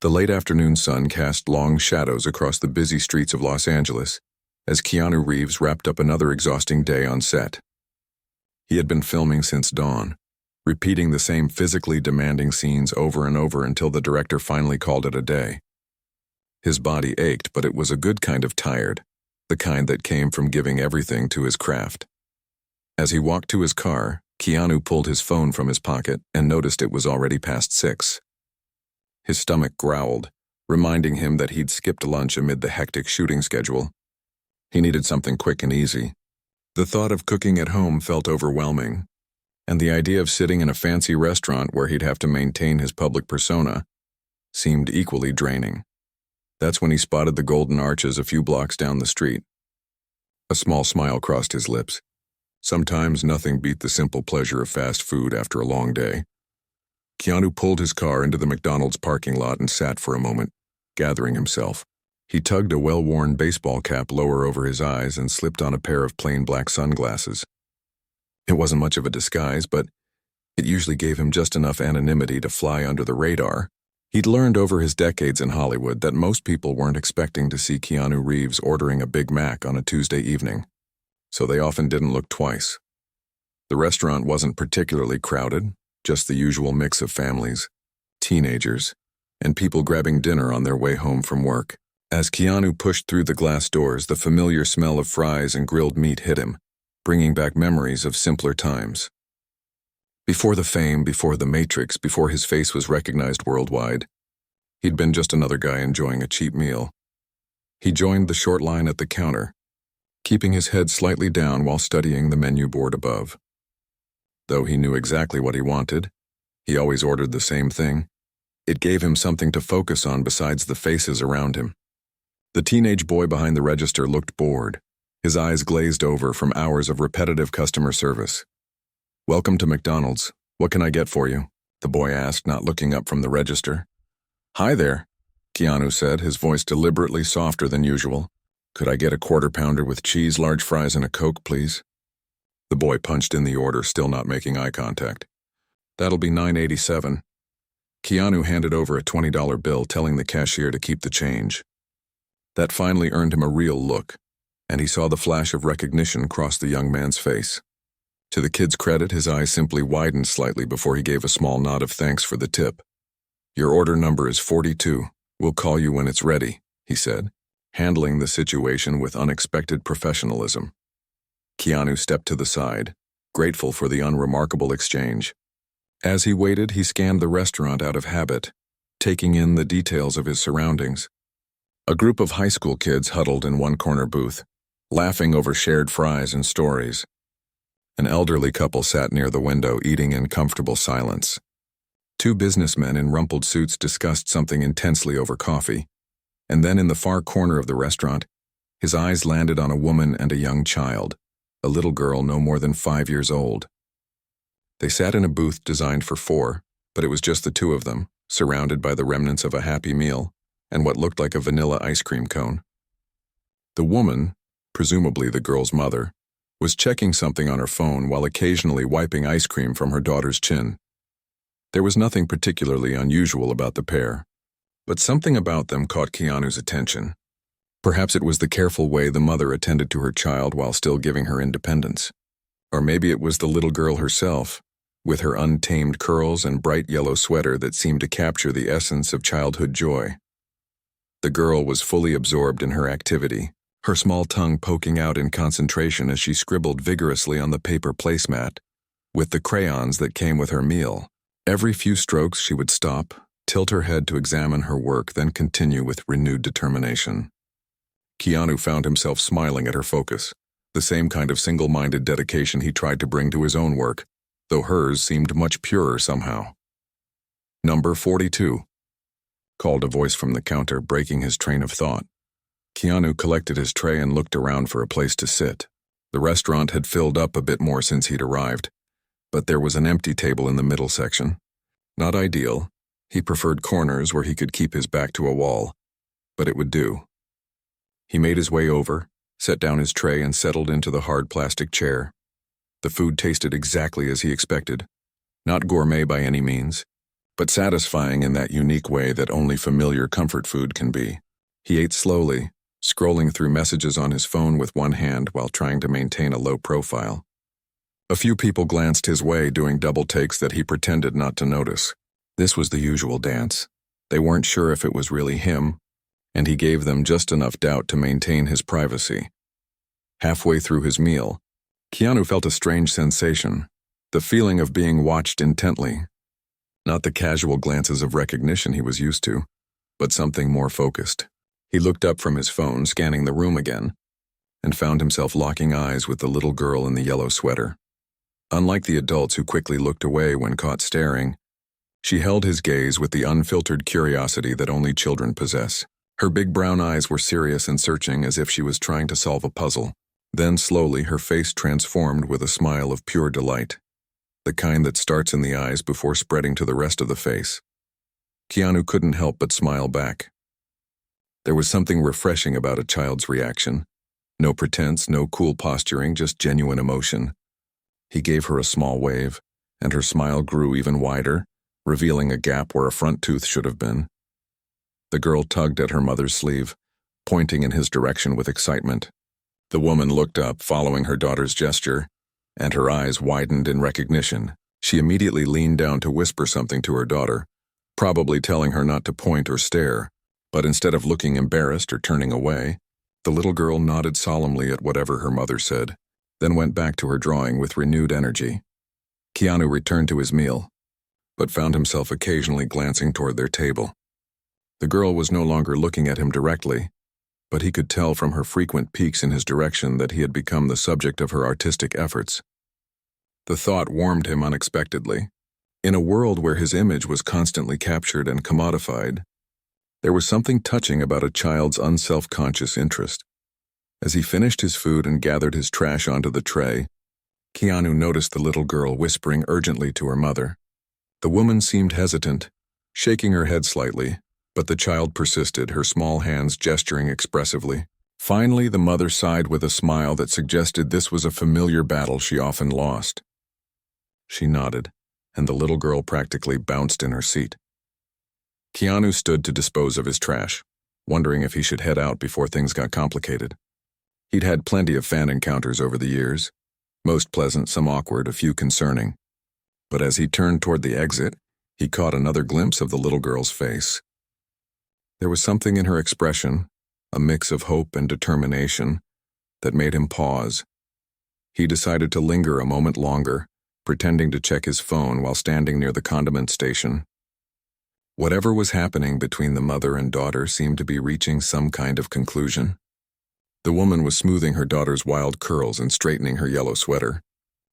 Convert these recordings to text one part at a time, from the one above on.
The late afternoon sun cast long shadows across the busy streets of Los Angeles as Keanu Reeves wrapped up another exhausting day on set. He had been filming since dawn, repeating the same physically demanding scenes over and over until the director finally called it a day. His body ached, but it was a good kind of tired, the kind that came from giving everything to his craft. As he walked to his car, Keanu pulled his phone from his pocket and noticed it was already past 6. His stomach growled, reminding him that he'd skipped lunch amid the hectic shooting schedule. He needed something quick and easy. The thought of cooking at home felt overwhelming, and the idea of sitting in a fancy restaurant where he'd have to maintain his public persona seemed equally draining. That's when he spotted the Golden Arches a few blocks down the street. A small smile crossed his lips. Sometimes nothing beat the simple pleasure of fast food after a long day. Keanu pulled his car into the McDonald's parking lot and sat for a moment, gathering himself. He tugged a well-worn baseball cap lower over his eyes and slipped on a pair of plain black sunglasses. It wasn't much of a disguise, but it usually gave him just enough anonymity to fly under the radar. He'd learned over his decades in Hollywood that most people weren't expecting to see Keanu Reeves ordering a Big Mac on a Tuesday evening, so they often didn't look twice. The restaurant wasn't particularly crowded, just the usual mix of families, teenagers, and people grabbing dinner on their way home from work. As Keanu pushed through the glass doors, the familiar smell of fries and grilled meat hit him, bringing back memories of simpler times. Before the fame, before the Matrix, before his face was recognized worldwide, he'd been just another guy enjoying a cheap meal. He joined the short line at the counter, keeping his head slightly down while studying the menu board above. Though he knew exactly what he wanted, he always ordered the same thing. It gave him something to focus on besides the faces around him. The teenage boy behind the register looked bored, his eyes glazed over from hours of repetitive customer service. "Welcome to McDonald's. What can I get for you?" the boy asked, not looking up from the register. "Hi there," Keanu said, his voice deliberately softer than usual. "Could I get a quarter pounder with cheese, large fries, and a Coke, please?" The boy punched in the order, still not making eye contact. "That'll be $9.87. Keanu handed over a $20 bill, telling the cashier to keep the change. That finally earned him a real look, and he saw the flash of recognition cross the young man's face. To the kid's credit, his eyes simply widened slightly before he gave a small nod of thanks for the tip. "Your order number is 42. We'll call you when it's ready," he said, handling the situation with unexpected professionalism. Keanu stepped to the side, grateful for the unremarkable exchange. As he waited, he scanned the restaurant out of habit, taking in the details of his surroundings. A group of high school kids huddled in one corner booth, laughing over shared fries and stories. An elderly couple sat near the window, eating in comfortable silence. Two businessmen in rumpled suits discussed something intensely over coffee, and then in the far corner of the restaurant, his eyes landed on a woman and a young child, a little girl no more than 5 years old. They sat in a booth designed for 4, but it was just the two of them, surrounded by the remnants of a Happy Meal and what looked like a vanilla ice cream cone. The woman, presumably the girl's mother, was checking something on her phone while occasionally wiping ice cream from her daughter's chin. There was nothing particularly unusual about the pair, but something about them caught Keanu's attention. Perhaps it was the careful way the mother attended to her child while still giving her independence. Or maybe it was the little girl herself, with her untamed curls and bright yellow sweater that seemed to capture the essence of childhood joy. The girl was fully absorbed in her activity, her small tongue poking out in concentration as she scribbled vigorously on the paper placemat with the crayons that came with her meal. Every few strokes she would stop, tilt her head to examine her work, then continue with renewed determination. Keanu found himself smiling at her focus, the same kind of single-minded dedication he tried to bring to his own work, though hers seemed much purer somehow. "Number 42. Called a voice from the counter, breaking his train of thought. Keanu collected his tray and looked around for a place to sit. The restaurant had filled up a bit more since he'd arrived, but there was an empty table in the middle section. Not ideal. He preferred corners where he could keep his back to a wall, but it would do. He made his way over, set down his tray, and settled into the hard plastic chair. The food tasted exactly as he expected. Not gourmet by any means, but satisfying in that unique way that only familiar comfort food can be. He ate slowly, scrolling through messages on his phone with one hand while trying to maintain a low profile. A few people glanced his way, doing double takes that he pretended not to notice. This was the usual dance. They weren't sure if it was really him, and he gave them just enough doubt to maintain his privacy. Halfway through his meal, Keanu felt a strange sensation, the feeling of being watched intently. Not the casual glances of recognition he was used to, but something more focused. He looked up from his phone, scanning the room again, and found himself locking eyes with the little girl in the yellow sweater. Unlike the adults who quickly looked away when caught staring, she held his gaze with the unfiltered curiosity that only children possess. Her big brown eyes were serious and searching, as if she was trying to solve a puzzle. Then slowly her face transformed with a smile of pure delight, the kind that starts in the eyes before spreading to the rest of the face. Keanu couldn't help but smile back. There was something refreshing about a child's reaction. No pretense, no cool posturing, just genuine emotion. He gave her a small wave, and her smile grew even wider, revealing a gap where a front tooth should have been. The girl tugged at her mother's sleeve, pointing in his direction with excitement. The woman looked up, following her daughter's gesture, and her eyes widened in recognition. She immediately leaned down to whisper something to her daughter, probably telling her not to point or stare, but instead of looking embarrassed or turning away, the little girl nodded solemnly at whatever her mother said, then went back to her drawing with renewed energy. Keanu returned to his meal, but found himself occasionally glancing toward their table. The girl was no longer looking at him directly, but he could tell from her frequent peeks in his direction that he had become the subject of her artistic efforts. The thought warmed him unexpectedly. In a world where his image was constantly captured and commodified, there was something touching about a child's unself-conscious interest. As he finished his food and gathered his trash onto the tray, Keanu noticed the little girl whispering urgently to her mother. The woman seemed hesitant, shaking her head slightly, but the child persisted, her small hands gesturing expressively. Finally, the mother sighed with a smile that suggested this was a familiar battle she often lost. She nodded, and the little girl practically bounced in her seat. Keanu stood to dispose of his trash, wondering if he should head out before things got complicated. He'd had plenty of fan encounters over the years, most pleasant, some awkward, a few concerning. But as he turned toward the exit, he caught another glimpse of the little girl's face. There was something in her expression, a mix of hope and determination, that made him pause. He decided to linger a moment longer, pretending to check his phone while standing near the condiment station. Whatever was happening between the mother and daughter seemed to be reaching some kind of conclusion. The woman was smoothing her daughter's wild curls and straightening her yellow sweater,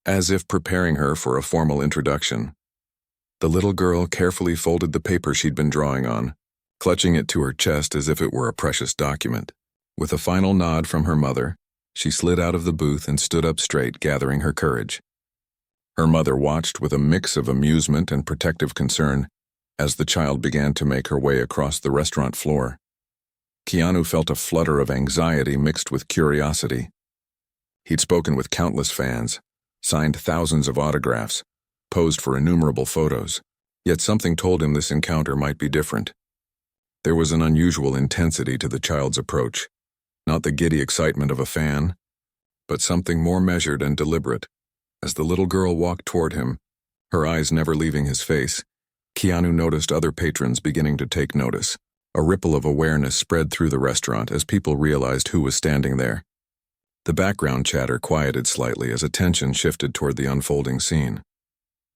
as if preparing her for a formal introduction. The little girl carefully folded the paper she'd been drawing on, clutching it to her chest as if it were a precious document. With a final nod from her mother, she slid out of the booth and stood up straight, gathering her courage. Her mother watched with a mix of amusement and protective concern as the child began to make her way across the restaurant floor. Keanu felt a flutter of anxiety mixed with curiosity. He'd spoken with countless fans, signed thousands of autographs, posed for innumerable photos, yet something told him this encounter might be different. There was an unusual intensity to the child's approach, not the giddy excitement of a fan, but something more measured and deliberate. As the little girl walked toward him, her eyes never leaving his face, Keanu noticed other patrons beginning to take notice. A ripple of awareness spread through the restaurant as people realized who was standing there. The background chatter quieted slightly as attention shifted toward the unfolding scene.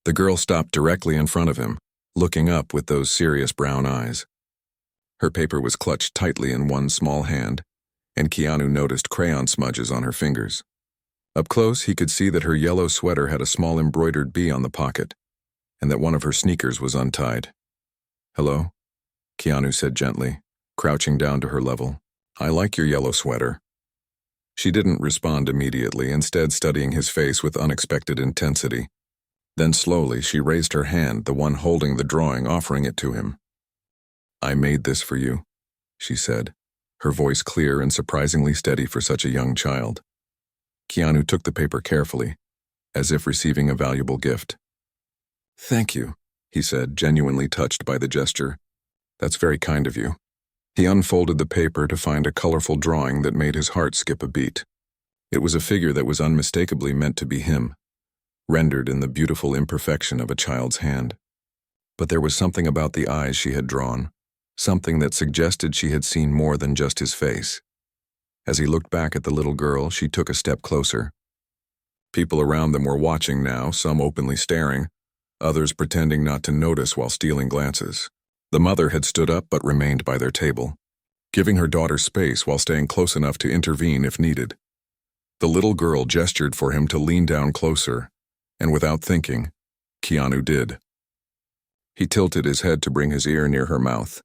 The girl stopped directly in front of him, looking up with those serious brown eyes. Her paper was clutched tightly in one small hand, and Keanu noticed crayon smudges on her fingers. Up close, he could see that her yellow sweater had a small embroidered bee on the pocket, and that one of her sneakers was untied. "Hello?" Keanu said gently, crouching down to her level. "I like your yellow sweater." She didn't respond immediately, instead studying his face with unexpected intensity. Then slowly she raised her hand, the one holding the drawing, offering it to him. "I made this for you," she said, her voice clear and surprisingly steady for such a young child. Keanu took the paper carefully, as if receiving a valuable gift. "Thank you," he said, genuinely touched by the gesture. "That's very kind of you." He unfolded the paper to find a colorful drawing that made his heart skip a beat. It was a figure that was unmistakably meant to be him, rendered in the beautiful imperfection of a child's hand. But there was something about the eyes she had drawn, something that suggested she had seen more than just his face. As he looked back at the little girl, she took a step closer. People around them were watching now, some openly staring, others pretending not to notice while stealing glances. The mother had stood up but remained by their table, giving her daughter space while staying close enough to intervene if needed. The little girl gestured for him to lean down closer, and without thinking, Keanu did. He tilted his head to bring his ear near her mouth,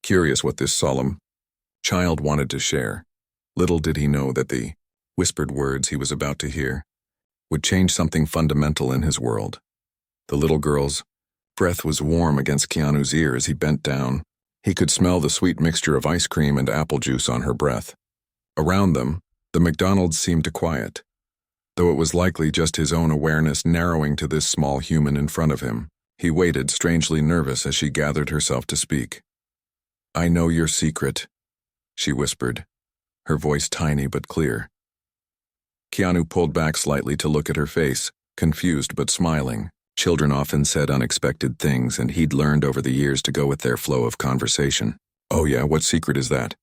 curious what this solemn child wanted to share. Little did he know that the whispered words he was about to hear would change something fundamental in his world. The little girl's breath was warm against Keanu's ear as he bent down. He could smell the sweet mixture of ice cream and apple juice on her breath. Around them, the McDonald's seemed to quiet, though it was likely just his own awareness narrowing to this small human in front of him. He waited, strangely nervous as she gathered herself to speak. "I know your secret," she whispered, her voice tiny but clear. Keanu pulled back slightly to look at her face, confused but smiling. Children often said unexpected things, and he'd learned over the years to go with their flow of conversation. "Oh yeah, what secret is that?"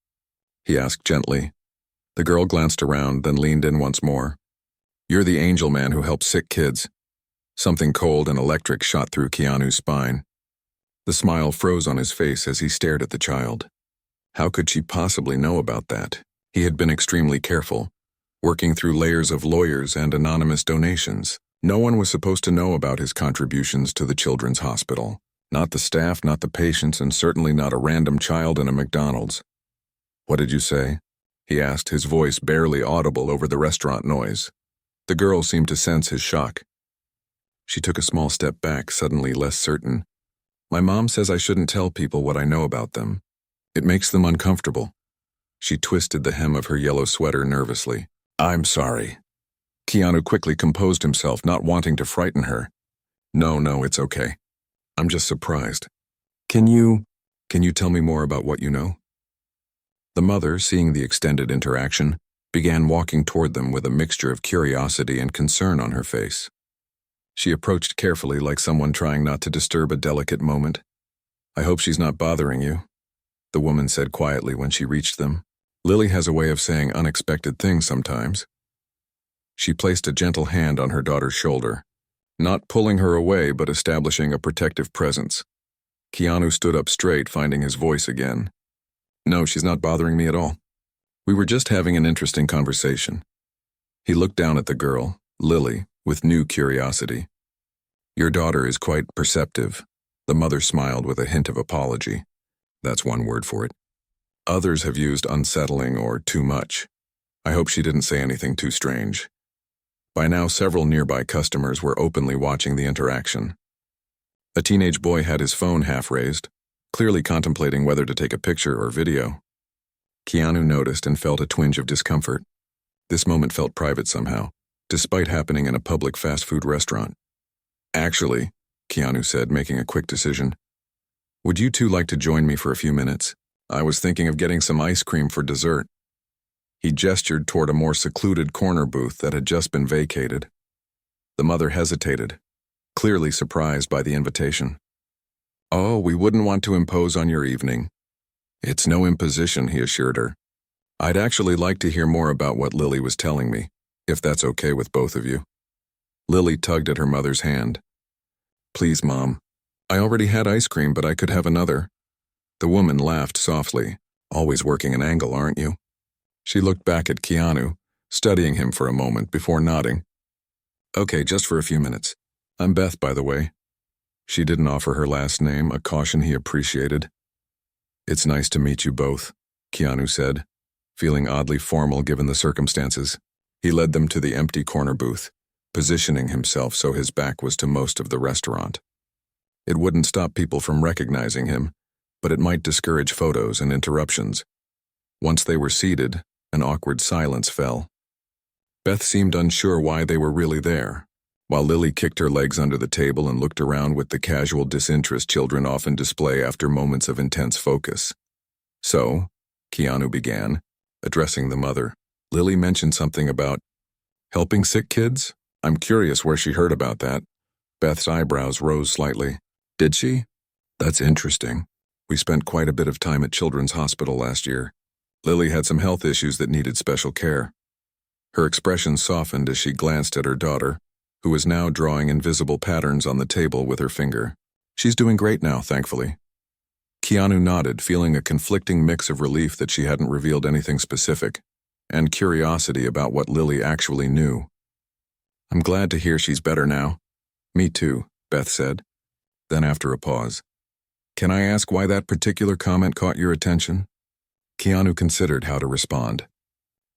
he asked gently. The girl glanced around, then leaned in once more. "You're the angel man who helps sick kids." Something cold and electric shot through Keanu's spine. The smile froze on his face as he stared at the child. How could she possibly know about that? He had been extremely careful, working through layers of lawyers and anonymous donations. No one was supposed to know about his contributions to the children's hospital. Not the staff, not the patients, and certainly not a random child in a McDonald's. "What did you say?" he asked, his voice barely audible over the restaurant noise. The girl seemed to sense his shock. She took a small step back, suddenly less certain. "My mom says I shouldn't tell people what I know about them. It makes them uncomfortable." She twisted the hem of her yellow sweater nervously. "I'm sorry." Keanu quickly composed himself, not wanting to frighten her. No, it's okay. I'm just surprised. Can you tell me more about what you know?" The mother, seeing the extended interaction, began walking toward them with a mixture of curiosity and concern on her face. She approached carefully, like someone trying not to disturb a delicate moment. "I hope she's not bothering you," the woman said quietly when she reached them. "Lily has a way of saying unexpected things sometimes." She placed a gentle hand on her daughter's shoulder, not pulling her away but establishing a protective presence. Keanu stood up straight, finding his voice again. "No, she's not bothering me at all. We were just having an interesting conversation." He looked down at the girl, Lily, with new curiosity. "Your daughter is quite perceptive." The mother smiled with a hint of apology. That's one word for it. Others have used unsettling or too much. I hope she didn't say anything too strange. By now, several nearby customers were openly watching the interaction. A teenage boy had his phone half raised, clearly contemplating whether to take a picture or video. Keanu noticed and felt a twinge of discomfort. This moment felt private somehow, despite happening in a public fast food restaurant. "Actually," Keanu said, making a quick decision, "would you two like to join me for a few minutes? I was thinking of getting some ice cream for dessert." He gestured toward a more secluded corner booth that had just been vacated. The mother hesitated, clearly surprised by the invitation. "Oh, we wouldn't want to impose on your evening." "It's no imposition," he assured her. "I'd actually like to hear more about what Lily was telling me, if that's okay with both of you." Lily tugged at her mother's hand. "Please, Mom. I already had ice cream, but I could have another." The woman laughed softly. "Always working an angle, aren't you?" She looked back at Keanu, studying him for a moment before nodding. "Okay, just for a few minutes. I'm Beth, by the way." She didn't offer her last name, a caution he appreciated. "It's nice to meet you both," Keanu said, feeling oddly formal given the circumstances. He led them to the empty corner booth, positioning himself so his back was to most of the restaurant. It wouldn't stop people from recognizing him, but it might discourage photos and interruptions. Once they were seated, an awkward silence fell. Beth seemed unsure why they were really there. while Lily kicked her legs under the table and looked around with the casual disinterest children often display after moments of intense focus. "So," Keanu began, addressing the mother, "Lily mentioned something about helping sick kids? I'm curious where she heard about that." Beth's eyebrows rose slightly. "Did she? That's interesting. We spent quite a bit of time at Children's Hospital last year. Lily had some health issues that needed special care." Her expression softened as she glanced at her daughter, who was now drawing invisible patterns on the table with her finger. "She's doing great now, thankfully." Keanu nodded, feeling a conflicting mix of relief that she hadn't revealed anything specific, and curiosity about what Lily actually knew. "I'm glad to hear she's better now." "Me too," Beth said. Then after a pause, "Can I ask why that particular comment caught your attention?" Keanu considered how to respond.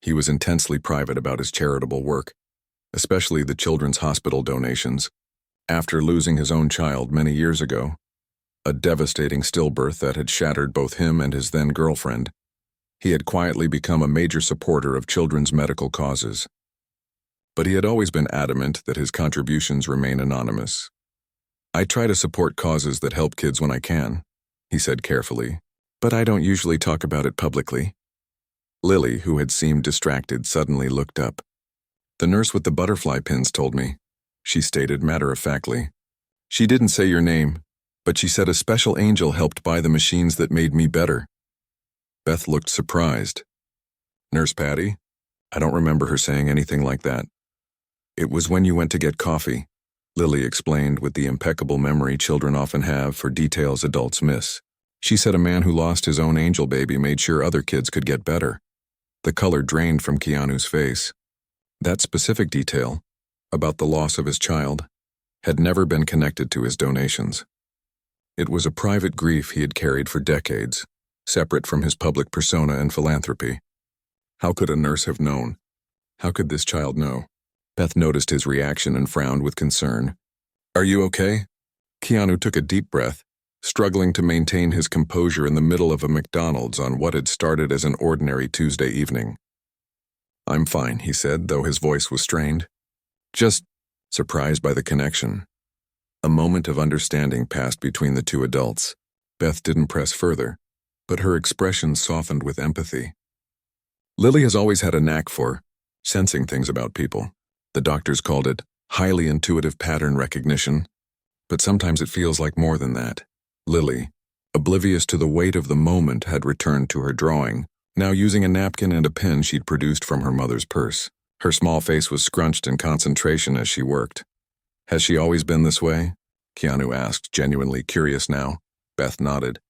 He was intensely private about his charitable work, especially the Children's Hospital donations. After losing his own child many years ago, a devastating stillbirth that had shattered both him and his then-girlfriend, he had quietly become a major supporter of children's medical causes. But he had always been adamant that his contributions remain anonymous. "I try to support causes that help kids when I can," he said carefully, "but I don't usually talk about it publicly." Lily, who had seemed distracted, suddenly looked up. "The nurse with the butterfly pins told me," she stated matter-of-factly. "She didn't say your name, but she said a special angel helped buy the machines that made me better." Beth looked surprised. "Nurse Patty? I don't remember her saying anything like that." "It was when you went to get coffee," Lily explained with the impeccable memory children often have for details adults miss. "She said a man who lost his own angel baby made sure other kids could get better." The color drained from Keanu's face. That specific detail, about the loss of his child, had never been connected to his donations. It was a private grief he had carried for decades, separate from his public persona and philanthropy. How could a nurse have known? How could this child know? Beth noticed his reaction and frowned with concern. "Are you okay?" Keanu took a deep breath, struggling to maintain his composure in the middle of a McDonald's on what had started as an ordinary Tuesday evening. "I'm fine," he said, though his voice was strained. "Just surprised by the connection." A moment of understanding passed between the two adults. Beth didn't press further, but her expression softened with empathy. "Lily has always had a knack for sensing things about people. The doctors called it highly intuitive pattern recognition, but sometimes it feels like more than that." Lily, oblivious to the weight of the moment, had returned to her drawing, now using a napkin and a pen she'd produced from her mother's purse. Her small face was scrunched in concentration as she worked. "Has she always been this way?" Keanu asked, genuinely curious now. Beth nodded.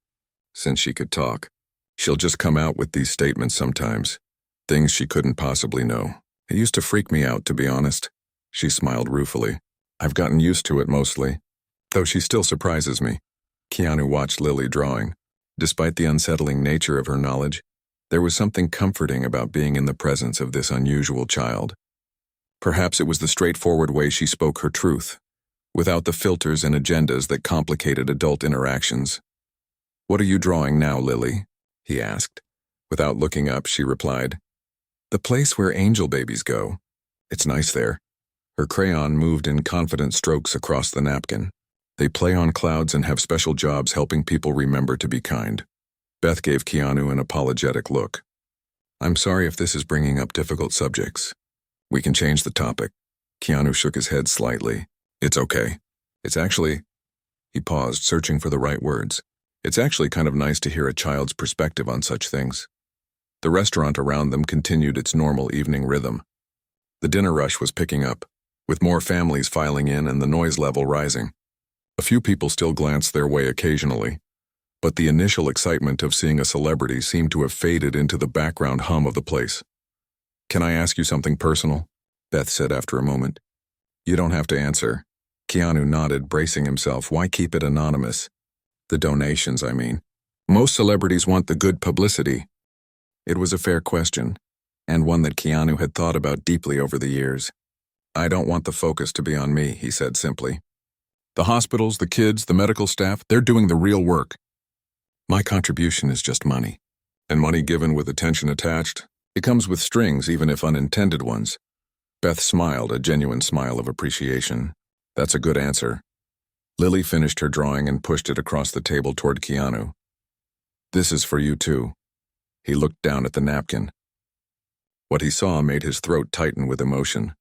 "Since she could talk. She'll just come out with these statements sometimes. Things she couldn't possibly know. It used to freak me out, to be honest." She smiled ruefully. "I've gotten used to it mostly, though she still surprises me." Keanu watched Lily drawing. Despite the unsettling nature of her knowledge, there was something comforting about being in the presence of this unusual child. Perhaps it was the straightforward way she spoke her truth, without the filters and agendas that complicated adult interactions. "What are you drawing now, Lily?" he asked. Without looking up, she replied, "The place where angel babies go. It's nice there." Her crayon moved in confident strokes across the napkin. "They play on clouds and have special jobs helping people remember to be kind." Beth gave Keanu an apologetic look. "I'm sorry if this is bringing up difficult subjects. We can change the topic." Keanu shook his head slightly. "It's okay. It's actually—" He paused, searching for the right words. "It's actually kind of nice to hear a child's perspective on such things." The restaurant around them continued its normal evening rhythm. The dinner rush was picking up, with more families filing in and the noise level rising. A few people still glanced their way occasionally, but the initial excitement of seeing a celebrity seemed to have faded into the background hum of the place. "Can I ask you something personal?" Beth said after a moment. "You don't have to answer." Keanu nodded, bracing himself. "Why keep it anonymous?" "The donations, I mean. Most celebrities want the good publicity." It was a fair question, and one that Keanu had thought about deeply over the years. "I don't want the focus to be on me," he said simply. "The hospitals, the kids, the medical staff, they're doing the real work. My contribution is just money. And money given with attention attached, it comes with strings even if unintended ones. Beth smiled, a genuine smile of appreciation. That's a good answer. Lily finished her drawing and pushed it across the table toward Keanu. This is for you too. He looked down at the napkin. What he saw made his throat tighten with emotion.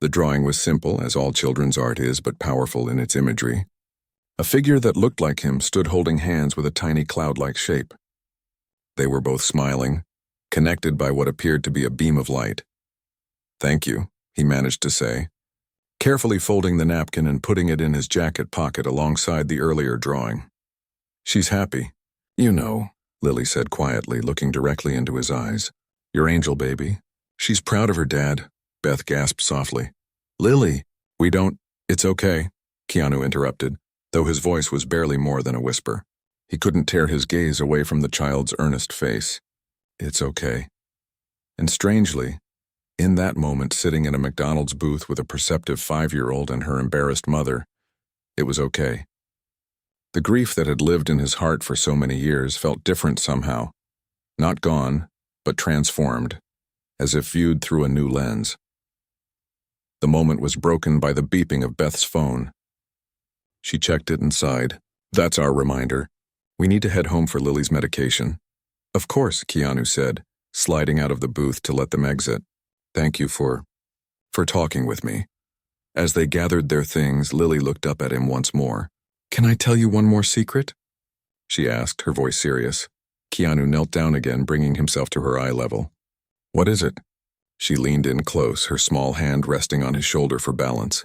The drawing was simple, as all children's art is, but powerful in its imagery. A figure that looked like him stood holding hands with a tiny cloud-like shape. They were both smiling, connected by what appeared to be a beam of light. "Thank you," he managed to say, carefully folding the napkin and putting it in his jacket pocket alongside the earlier drawing. "She's happy. You know," Lily said quietly, looking directly into his eyes. "Your angel baby. She's proud of her dad," Beth gasped softly. "Lily, we don't—" "It's okay," Keanu interrupted, though his voice was barely more than a whisper. He couldn't tear his gaze away from the child's earnest face. "It's okay." And strangely, in that moment, sitting in a McDonald's booth with a perceptive 5-year-old and her embarrassed mother, it was okay. The grief that had lived in his heart for so many years felt different somehow. Not gone, but transformed, as if viewed through a new lens. The moment was broken by the beeping of Beth's phone. She checked it and sighed. "That's our reminder. We need to head home for Lily's medication." "Of course," Keanu said, sliding out of the booth to let them exit. "Thank you for talking with me." As they gathered their things, Lily looked up at him once more. "Can I tell you one more secret?" she asked, her voice serious. Keanu knelt down again, bringing himself to her eye level. "What is it?" She leaned in close, her small hand resting on his shoulder for balance,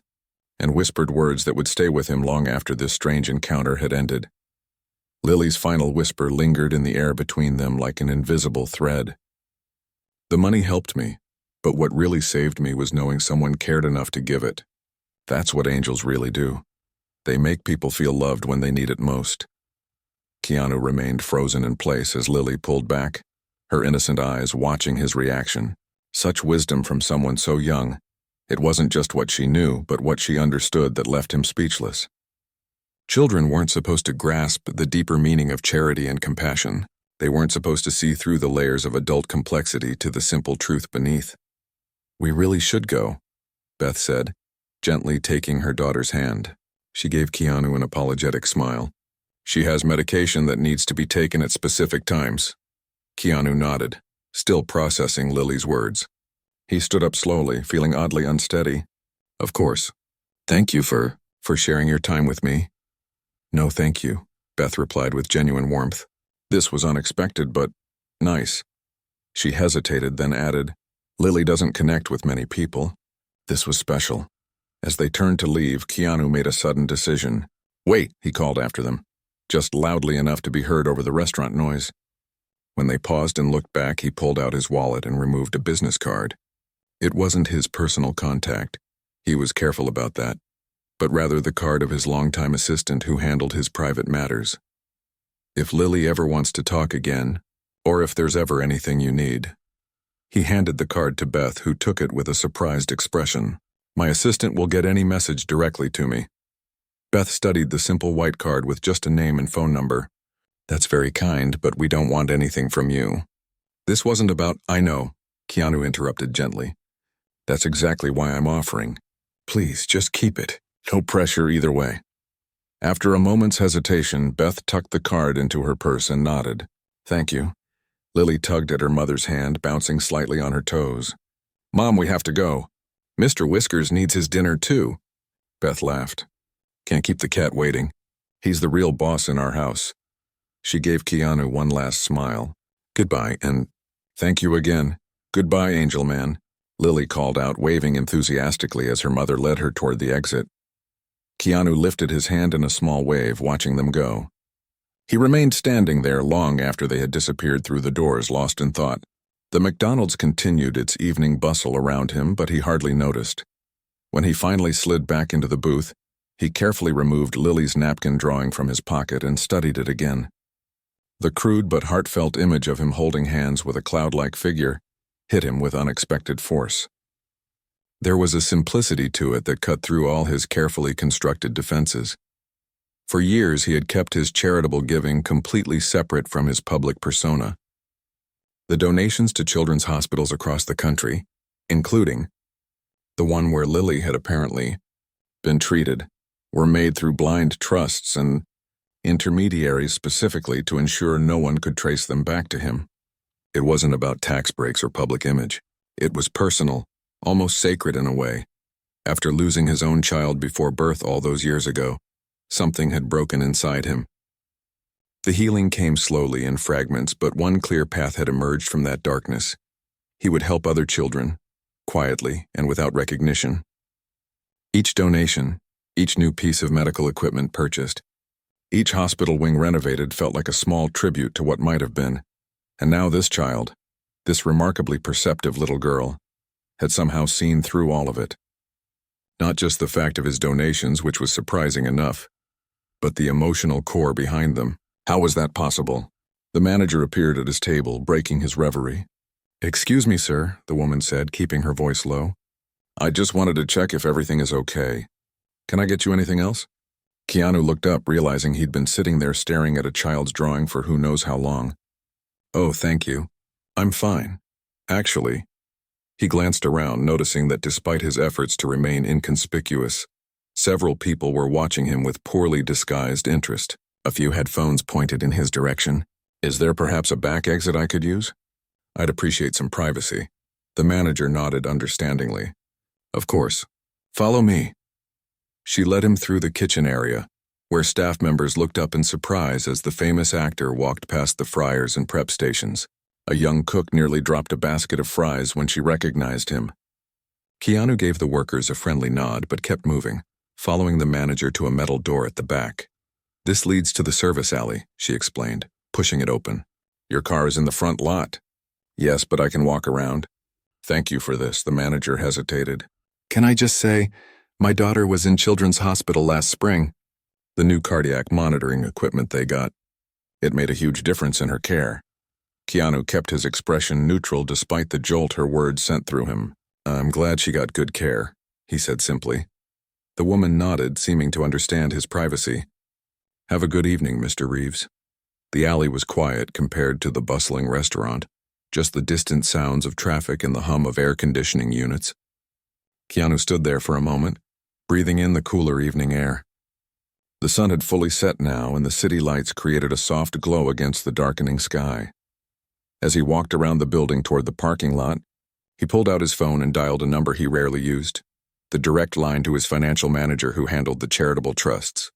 and whispered words that would stay with him long after this strange encounter had ended. Lily's final whisper lingered in the air between them like an invisible thread. "The money helped me, but what really saved me was knowing someone cared enough to give it. That's what angels really do. They make people feel loved when they need it most." Keanu remained frozen in place as Lily pulled back, her innocent eyes watching his reaction. Such wisdom from someone so young. It wasn't just what she knew, but what she understood that left him speechless. Children weren't supposed to grasp the deeper meaning of charity and compassion. They weren't supposed to see through the layers of adult complexity to the simple truth beneath. "We really should go," Beth said, gently taking her daughter's hand. She gave Keanu an apologetic smile. "She has medication that needs to be taken at specific times." Keanu nodded, still processing Lily's words. He stood up slowly, feeling oddly unsteady. "Of course. Thank you for sharing your time with me." "No, thank you," Beth replied with genuine warmth. "This was unexpected, but nice." She hesitated, then added, "Lily doesn't connect with many people. This was special." As they turned to leave, Keanu made a sudden decision. "Wait," he called after them, just loudly enough to be heard over the restaurant noise. When they paused and looked back, he pulled out his wallet and removed a business card. It wasn't his personal contact. He was careful about that, but rather the card of his longtime assistant who handled his private matters. "If Lily ever wants to talk again, or if there's ever anything you need." He handed the card to Beth, who took it with a surprised expression. "My assistant will get any message directly to me." Beth studied the simple white card with just a name and phone number. "That's very kind, but we don't want anything from you." "This wasn't about—" "I know," Keanu interrupted gently. "That's exactly why I'm offering. Please, just keep it. No pressure either way." After a moment's hesitation, Beth tucked the card into her purse and nodded. "Thank you." Lily tugged at her mother's hand, bouncing slightly on her toes. "Mom, we have to go. Mr. Whiskers needs his dinner too." Beth laughed. "Can't keep the cat waiting. He's the real boss in our house." She gave Keanu one last smile. "Goodbye, and thank you again." "Goodbye, Angel Man," Lily called out, waving enthusiastically as her mother led her toward the exit. Keanu lifted his hand in a small wave, watching them go. He remained standing there long after they had disappeared through the doors, lost in thought. The McDonald's continued its evening bustle around him, but he hardly noticed. When he finally slid back into the booth, he carefully removed Lily's napkin drawing from his pocket and studied it again. The crude but heartfelt image of him holding hands with a cloud-like figure hit him with unexpected force. There was a simplicity to it that cut through all his carefully constructed defenses. For years, he had kept his charitable giving completely separate from his public persona. The donations to children's hospitals across the country, including the one where Lily had apparently been treated, were made through blind trusts and intermediaries specifically to ensure no one could trace them back to him. It wasn't about tax breaks or public image. It was personal, almost sacred in a way. After losing his own child before birth all those years ago, something had broken inside him. The healing came slowly in fragments, but one clear path had emerged from that darkness. He would help other children, quietly and without recognition. Each donation, each new piece of medical equipment purchased, each hospital wing renovated felt like a small tribute to what might have been. And now this child, this remarkably perceptive little girl, had somehow seen through all of it. Not just the fact of his donations, which was surprising enough, but the emotional core behind them. How was that possible? The manager appeared at his table, breaking his reverie. "Excuse me, sir," the woman said, keeping her voice low. "I just wanted to check if everything is okay. Can I get you anything else?" Keanu looked up, realizing he'd been sitting there staring at a child's drawing for who knows how long. "Oh, thank you. I'm fine. Actually." He glanced around, noticing that despite his efforts to remain inconspicuous, several people were watching him with poorly disguised interest. A few had phones pointed in his direction. "Is there perhaps a back exit I could use? I'd appreciate some privacy." The manager nodded understandingly. "Of course. Follow me." She led him through the kitchen area, where staff members looked up in surprise as the famous actor walked past the fryers and prep stations. A young cook nearly dropped a basket of fries when she recognized him. Keanu gave the workers a friendly nod but kept moving, following the manager to a metal door at the back. "This leads to the service alley," she explained, pushing it open. "Your car is in the front lot." "Yes, but I can walk around." "Thank you for this," the manager hesitated. "Can I just say, my daughter was in Children's Hospital last spring. The new cardiac monitoring equipment they got. It made a huge difference in her care." Keanu kept his expression neutral despite the jolt her words sent through him. "I'm glad she got good care," he said simply. The woman nodded, seeming to understand his privacy. "Have a good evening, Mr. Reeves." The alley was quiet compared to the bustling restaurant, just the distant sounds of traffic and the hum of air conditioning units. Keanu stood there for a moment, breathing in the cooler evening air. The sun had fully set now, and the city lights created a soft glow against the darkening sky. As he walked around the building toward the parking lot, he pulled out his phone and dialed a number he rarely used, the direct line to his financial manager who handled the charitable trusts.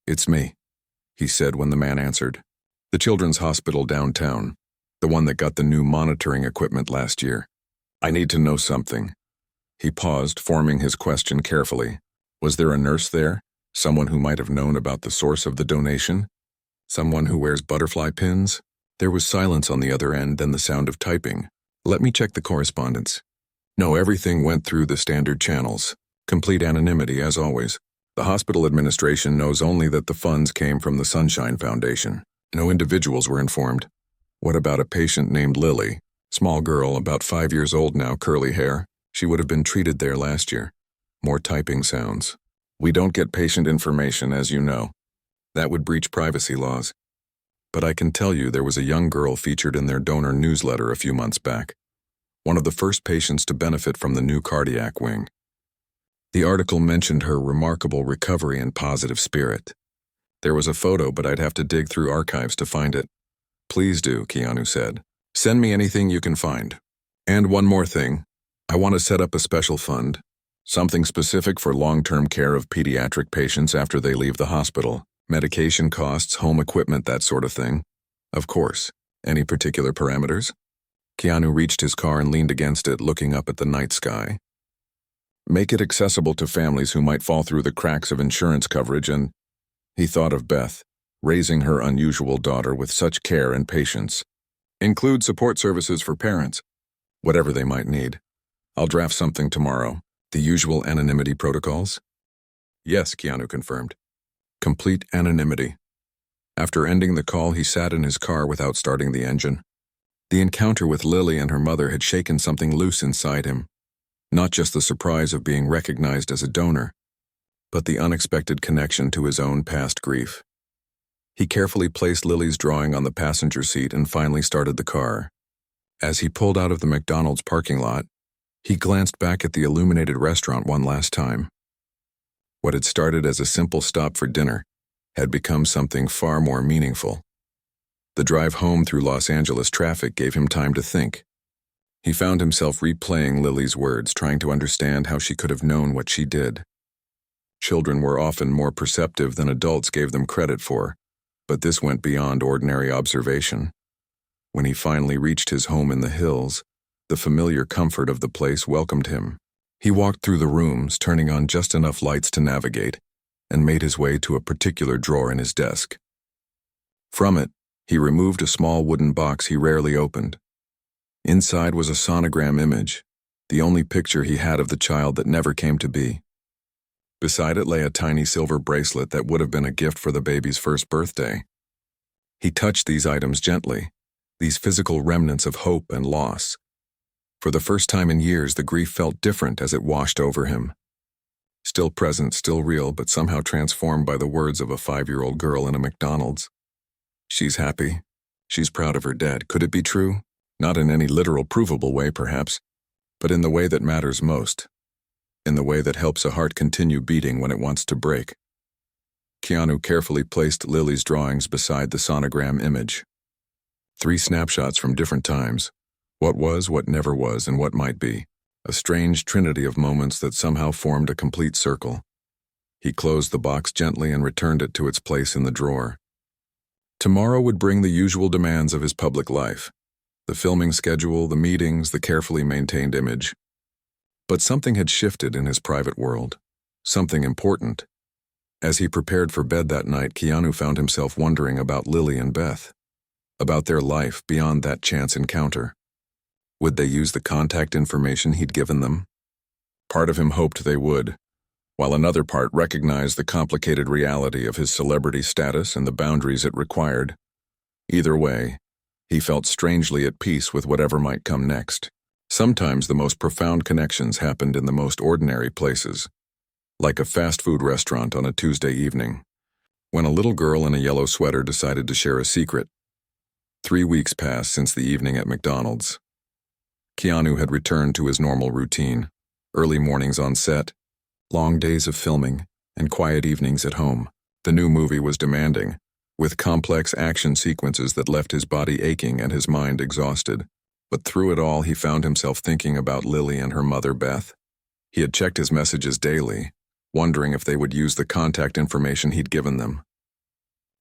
"It's me," he said when the man answered. "The Children's Hospital downtown, the one that got the new monitoring equipment last year. I need to know something." He paused, forming his question carefully. Was there a nurse there? Someone who might have known about the source of the donation? Someone who wears butterfly pins? There was silence on the other end and the sound of typing. "Let me check the correspondence." No, everything went through the standard channels. Complete anonymity, as always. The hospital administration knows only that the funds came from the Sunshine Foundation. No individuals were informed. What about a patient named Lily? Small girl, about 5 years old now, curly hair. She would have been treated there last year. More typing sounds. "We don't get patient information, as you know. That would breach privacy laws. But I can tell you there was a young girl featured in their donor newsletter a few months back. One of the first patients to benefit from the new cardiac wing. The article mentioned her remarkable recovery and positive spirit. There was a photo, but I'd have to dig through archives to find it." "Please do," Keanu said. "Send me anything you can find. And one more thing. I want to set up a special fund. Something specific for long-term care of pediatric patients after they leave the hospital. Medication costs, home equipment, that sort of thing. Of course. Any particular parameters?" Keanu reached his car and leaned against it, looking up at the night sky. "Make it accessible to families who might fall through the cracks of insurance coverage and..." He thought of Beth, raising her unusual daughter with such care and patience. "Include support services for parents, whatever they might need. I'll draft something tomorrow. The usual anonymity protocols?" "Yes," Keanu confirmed. Complete anonymity. After ending the call, he sat in his car without starting the engine. The encounter with Lily and her mother had shaken something loose inside him. Not just the surprise of being recognized as a donor, but the unexpected connection to his own past grief. He carefully placed Lily's drawing on the passenger seat and finally started the car. As he pulled out of the McDonald's parking lot, He glanced back at the illuminated restaurant one last time. What had started as a simple stop for dinner had become something far more meaningful. The drive home through Los Angeles traffic gave him time to think. He found himself replaying Lily's words, trying to understand how she could have known what she did. Children were often more perceptive than adults gave them credit for, but this went beyond ordinary observation. When he finally reached his home in the hills, the familiar comfort of the place welcomed him. He walked through the rooms, turning on just enough lights to navigate, and made his way to a particular drawer in his desk. From it, he removed a small wooden box he rarely opened. Inside was a sonogram image, the only picture he had of the child that never came to be. Beside it lay a tiny silver bracelet that would have been a gift for the baby's first birthday. He touched these items gently, these physical remnants of hope and loss. For the first time in years, the grief felt different as it washed over him. Still present, still real, but somehow transformed by the words of a 5-year-old girl in a McDonald's. She's happy. She's proud of her dad. Could it be true? Not in any literal, provable way, perhaps, but in the way that matters most. In the way that helps a heart continue beating when it wants to break. Keanu carefully placed Lily's drawings beside the sonogram image. 3 snapshots from different times. What was, what never was, and what might be. A strange trinity of moments that somehow formed a complete circle. He closed the box gently and returned it to its place in the drawer. Tomorrow would bring the usual demands of his public life. The filming schedule, the meetings, the carefully maintained image. But something had shifted in his private world. Something important. As he prepared for bed that night, Keanu found himself wondering about Lily and Beth. About their life beyond that chance encounter. Would they use the contact information he'd given them? Part of him hoped they would, while another part recognized the complicated reality of his celebrity status and the boundaries it required. Either way, he felt strangely at peace with whatever might come next. Sometimes the most profound connections happened in the most ordinary places, like a fast food restaurant on a Tuesday evening, when a little girl in a yellow sweater decided to share a secret. 3 weeks passed since the evening at McDonald's. Keanu had returned to his normal routine, early mornings on set, long days of filming, and quiet evenings at home. The new movie was demanding, with complex action sequences that left his body aching and his mind exhausted. But through it all, he found himself thinking about Lily and her mother, Beth. He had checked his messages daily, wondering if they would use the contact information he'd given them.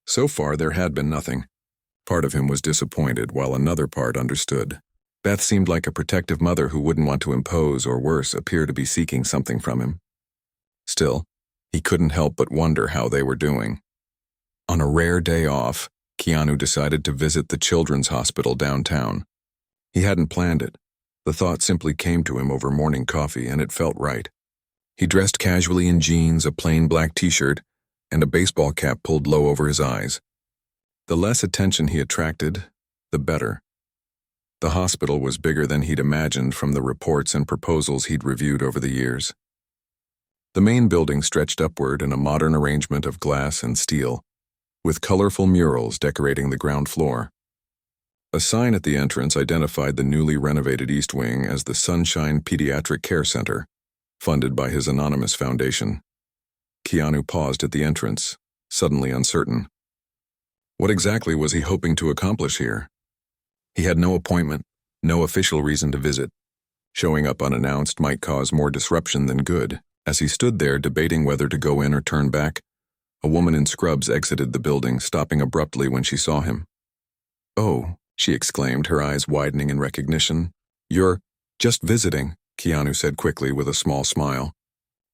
So far, there had been nothing. Part of him was disappointed, while another part understood. Beth seemed like a protective mother who wouldn't want to impose, or worse, appear to be seeking something from him. Still, he couldn't help but wonder how they were doing. On a rare day off, Keanu decided to visit the children's hospital downtown. He hadn't planned it. The thought simply came to him over morning coffee, and it felt right. He dressed casually in jeans, a plain black t-shirt, and a baseball cap pulled low over his eyes. The less attention he attracted, the better. The hospital was bigger than he'd imagined from the reports and proposals he'd reviewed over the years. The main building stretched upward in a modern arrangement of glass and steel, with colorful murals decorating the ground floor. A sign at the entrance identified the newly renovated East Wing as the Sunshine Pediatric Care Center, funded by his anonymous foundation. Keanu paused at the entrance, suddenly uncertain. What exactly was he hoping to accomplish here? He had no appointment, no official reason to visit. Showing up unannounced might cause more disruption than good. As he stood there debating whether to go in or turn back, a woman in scrubs exited the building, stopping abruptly when she saw him. "Oh," she exclaimed, her eyes widening in recognition. "You're just visiting," Keanu said quickly with a small smile.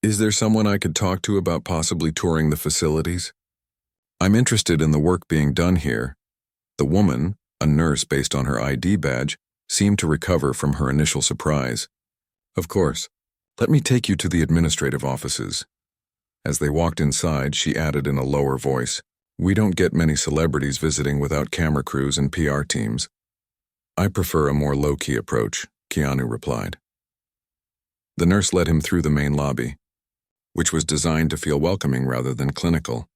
"Is there someone I could talk to about possibly touring the facilities? I'm interested in the work being done here." The woman, a nurse based on her ID badge, seemed to recover from her initial surprise. "Of course. Let me take you to the administrative offices." As they walked inside, she added in a lower voice, "We don't get many celebrities visiting without camera crews and PR teams." "I prefer a more low-key approach," Keanu replied. The nurse led him through the main lobby, which was designed to feel welcoming rather than clinical.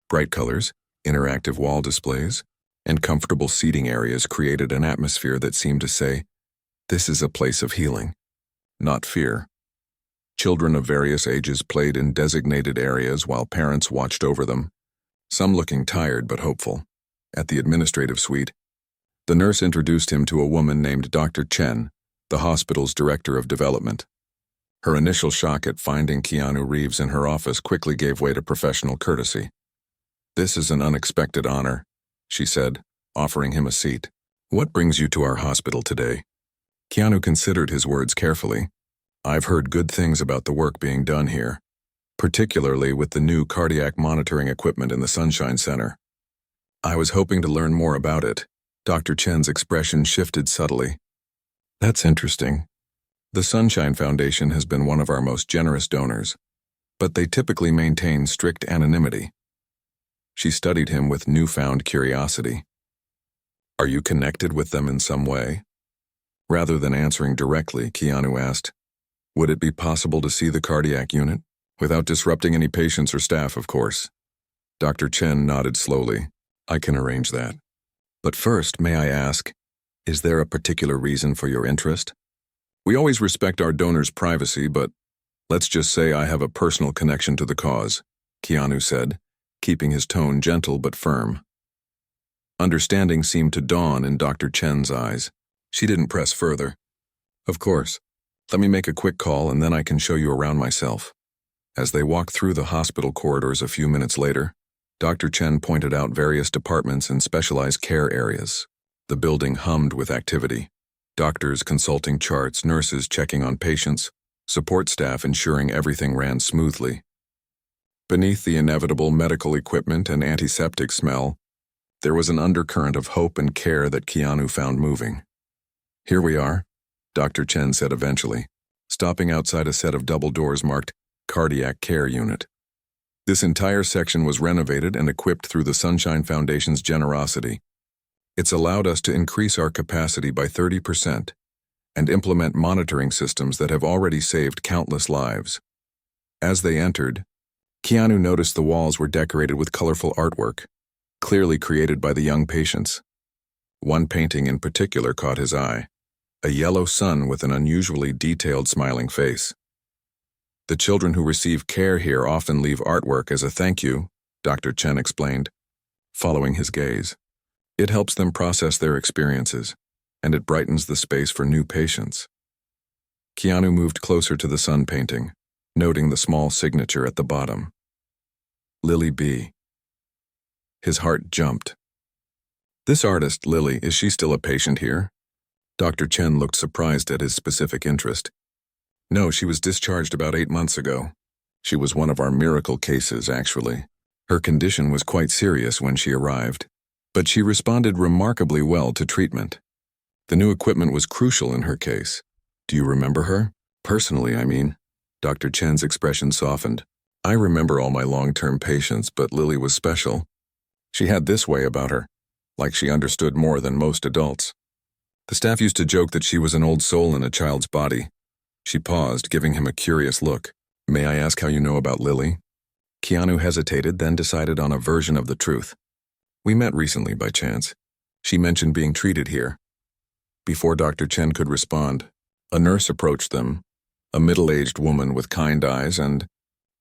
Bright colors, interactive wall displays, and comfortable seating areas created an atmosphere that seemed to say, "This is a place of healing." not fear. Children of various ages played in designated areas while parents watched over them, some looking tired but hopeful. At the administrative suite, the nurse introduced him to a woman named Dr. Chen, the hospital's director of development. Her initial shock at finding Keanu Reeves in her office quickly gave way to professional courtesy. "This is an unexpected honor," she said, offering him a seat. "What brings you to our hospital today?" Keanu considered his words carefully. "I've heard good things about the work being done here, particularly with the new cardiac monitoring equipment in the Sunshine Center. I was hoping to learn more about it." Dr. Chen's expression shifted subtly. "That's interesting. The Sunshine Foundation has been one of our most generous donors, but they typically maintain strict anonymity." She studied him with newfound curiosity. "Are you connected with them in some way?" Rather than answering directly, Keanu asked, "Would it be possible to see the cardiac unit? Without disrupting any patients or staff, of course." Dr. Chen nodded slowly. "I can arrange that. But first, may I ask, is there a particular reason for your interest?" "We always respect our donors' privacy, but let's just say I have a personal connection to the cause," Keanu said, keeping his tone gentle but firm. Understanding seemed to dawn in Dr. Chen's eyes. She didn't press further. "Of course. Let me make a quick call and then I can show you around myself." As they walked through the hospital corridors a few minutes later, Dr. Chen pointed out various departments and specialized care areas. The building hummed with activity. Doctors consulting charts, nurses checking on patients, support staff ensuring everything ran smoothly. Beneath the inevitable medical equipment and antiseptic smell, there was an undercurrent of hope and care that Keanu found moving. "Here we are," Dr. Chen said eventually, stopping outside a set of double doors marked Cardiac Care Unit. This entire section was renovated and equipped through the Sunshine Foundation's generosity. It's allowed us to increase our capacity by 30% and implement monitoring systems that have already saved countless lives. As they entered, Keanu noticed the walls were decorated with colorful artwork, clearly created by the young patients. One painting in particular caught his eye, a yellow sun with an unusually detailed smiling face. "The children who receive care here often leave artwork as a thank you," Dr. Chen explained, following his gaze. "It helps them process their experiences, and it brightens the space for new patients." Keanu moved closer to the sun painting, noting the small signature at the bottom. "Lily B." His heart jumped. "This artist, Lily, is she still a patient here?" Dr. Chen looked surprised at his specific interest. "No, she was discharged about 8 months ago. She was one of our miracle cases, actually. Her condition was quite serious when she arrived, but she responded remarkably well to treatment. The new equipment was crucial in her case. Do you remember her? Personally, I mean." Dr. Chen's expression softened. "I remember all my long-term patients, but Lily was special. She had this way about her, like she understood more than most adults. The staff used to joke that she was an old soul in a child's body." She paused, giving him a curious look. "May I ask how you know about Lily?" Keanu hesitated, then decided on a version of the truth. "We met recently by chance. She mentioned being treated here." Before Dr. Chen could respond, a nurse approached them, a middle-aged woman with kind eyes, and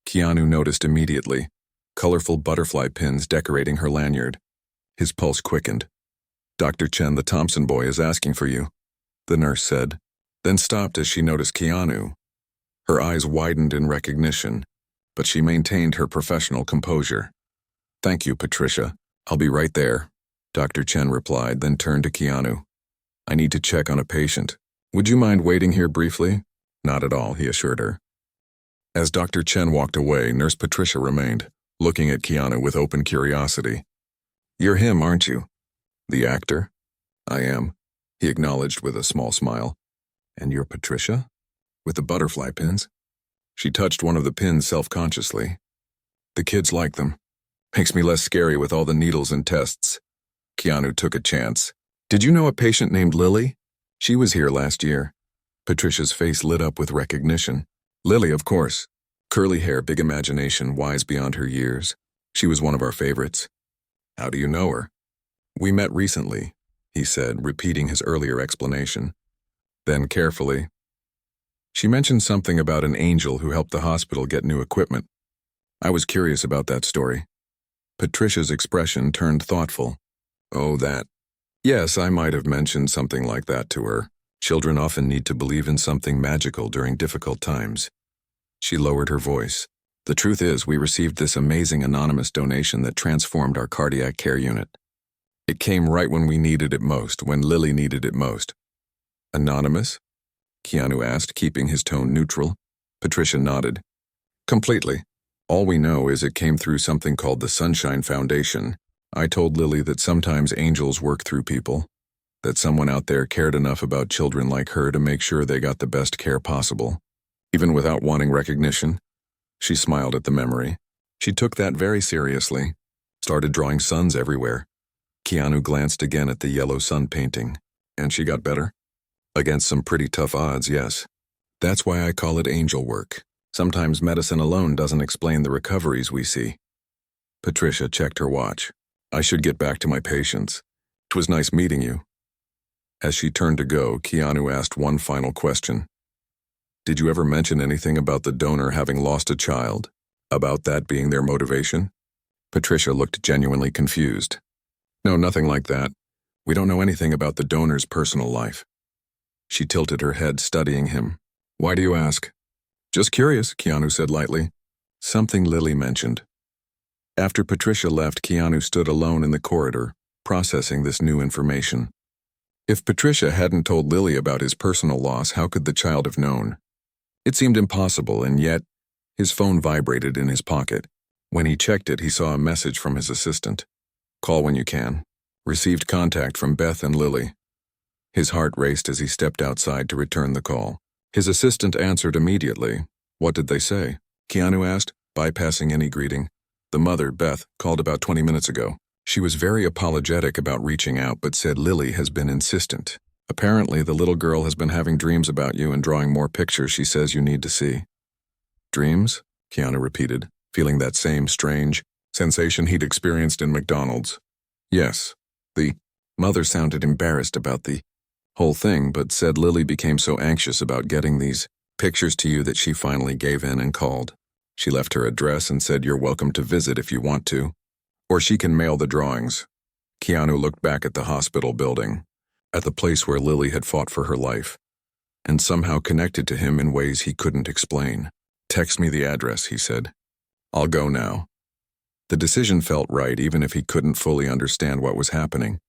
Keanu noticed immediately colorful butterfly pins decorating her lanyard. His pulse quickened. "Dr. Chen, the Thompson boy, is asking for you," the nurse said, then stopped as she noticed Keanu. Her eyes widened in recognition, but she maintained her professional composure. "Thank you, Patricia. I'll be right there," Dr. Chen replied, then turned to Keanu. "I need to check on a patient. Would you mind waiting here briefly?" "Not at all," he assured her. As Dr. Chen walked away, Nurse Patricia remained, looking at Keanu with open curiosity. "You're him, aren't you?" "The actor?" "I am," he acknowledged with a small smile. "And you're Patricia? With the butterfly pins?" She touched one of the pins self-consciously. "The kids like them. Makes me less scary with all the needles and tests." Keanu took a chance. "Did you know a patient named Lily? She was here last year." Patricia's face lit up with recognition. "Lily, of course. Curly hair, big imagination, wise beyond her years. She was one of our favorites." "How do you know her?" "We met recently," he said, repeating his earlier explanation. Then carefully, She mentioned something about an angel who helped the hospital get new equipment. I was curious about that story. Patricia's expression turned thoughtful. Oh, that. Yes, I might have mentioned something like that to her. Children often need to believe in something magical during difficult times. She lowered her voice. The truth is, we received this amazing anonymous donation that transformed our cardiac care unit. It came right when we needed it most, when Lily needed it most. Anonymous? Keanu asked, keeping his tone neutral. Patricia nodded. Completely. All we know is it came through something called the Sunshine Foundation. I told Lily that sometimes angels work through people, that someone out there cared enough about children like her to make sure they got the best care possible, even without wanting recognition. She smiled at the memory. She took that very seriously, started drawing suns everywhere. Keanu glanced again at the yellow sun painting. And she got better? Against some pretty tough odds, yes. That's why I call it angel work. Sometimes medicine alone doesn't explain the recoveries we see. Patricia checked her watch. I should get back to my patients. It was nice meeting you. As she turned to go, Keanu asked one final question. Did you ever mention anything about the donor having lost a child? About that being their motivation? Patricia looked genuinely confused. No, nothing like that. We don't know anything about the donor's personal life. She tilted her head, studying him. Why do you ask? Just curious, Keanu said lightly. Something Lily mentioned. After Patricia left, Keanu stood alone in the corridor, processing this new information. If Patricia hadn't told Lily about his personal loss, how could the child have known? It seemed impossible, and yet, his phone vibrated in his pocket. When he checked it, he saw a message from his assistant. Call when you can. Received contact from Beth and Lily. His heart raced as he stepped outside to return the call. His assistant answered immediately. What did they say? Keanu asked, bypassing any greeting. The mother, Beth, called about 20 minutes ago. She was very apologetic about reaching out, but said Lily has been insistent. Apparently, the little girl has been having dreams about you and drawing more pictures she says you need to see. Dreams? Keanu repeated, feeling that same strange sensation he'd experienced in McDonald's. Yes. The mother sounded embarrassed about the whole thing, but said Lily became so anxious about getting these pictures to you that she finally gave in and called. She left her address and said you're welcome to visit if you want to, or she can mail the drawings. Keanu looked back at the hospital building, at the place where Lily had fought for her life, and somehow connected to him in ways he couldn't explain. Text me the address, he said. I'll go now. The decision felt right even if he couldn't fully understand what was happening.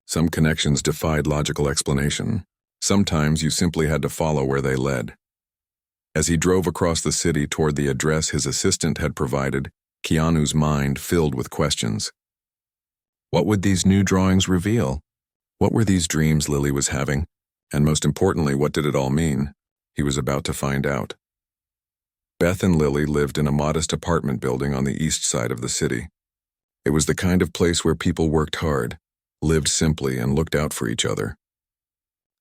Some connections defied logical explanation. Sometimes you simply had to follow where they led. As he drove across the city toward the address his assistant had provided, Keanu's mind filled with questions. What would these new drawings reveal? What were these dreams Lily was having? And most importantly, what did it all mean? He was about to find out. Beth and Lily lived in a modest apartment building on the east side of the city. It was the kind of place where people worked hard, lived simply, and looked out for each other.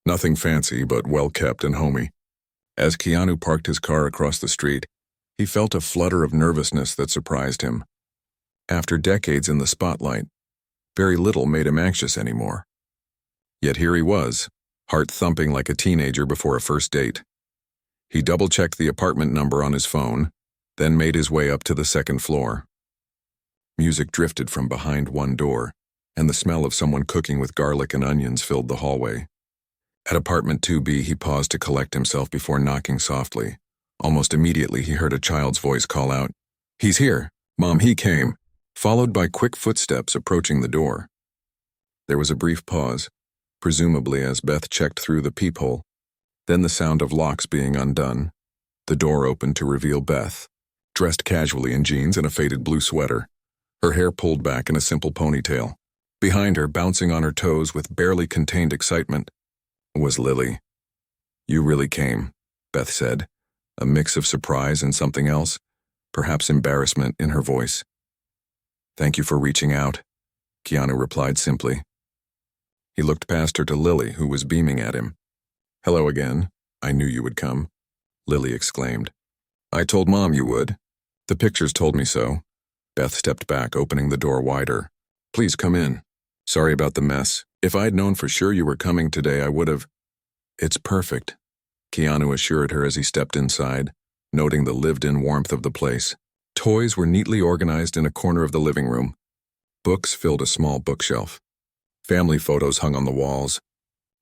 Nothing fancy, but well-kept and homey. As Keanu parked his car across the street, he felt a flutter of nervousness that surprised him. After decades in the spotlight, very little made him anxious anymore. Yet here he was, heart thumping like a teenager before a first date. He double-checked the apartment number on his phone, then made his way up to the second floor. Music drifted from behind one door, and the smell of someone cooking with garlic and onions filled the hallway. At apartment 2B, he paused to collect himself before knocking softly. Almost immediately, he heard a child's voice call out, "He's here! Mom, he came!" followed by quick footsteps approaching the door. There was a brief pause, presumably as Beth checked through the peephole. Then the sound of locks being undone. The door opened to reveal Beth, dressed casually in jeans and a faded blue sweater, her hair pulled back in a simple ponytail. Behind her, bouncing on her toes with barely contained excitement, was Lily. "You really came," Beth said, a mix of surprise and something else, perhaps embarrassment, in her voice. "Thank you for reaching out," Keanu replied simply. He looked past her to Lily, who was beaming at him. "Hello again. I knew you would come," Lily exclaimed. "I told Mom you would. The pictures told me so." Beth stepped back, opening the door wider. "Please come in. Sorry about the mess. If I'd known for sure you were coming today, I would have." "It's perfect." Keanu assured her as he stepped inside, noting the lived-in warmth of the place. Toys were neatly organized in a corner of the living room. Books filled a small bookshelf. Family photos hung on the walls.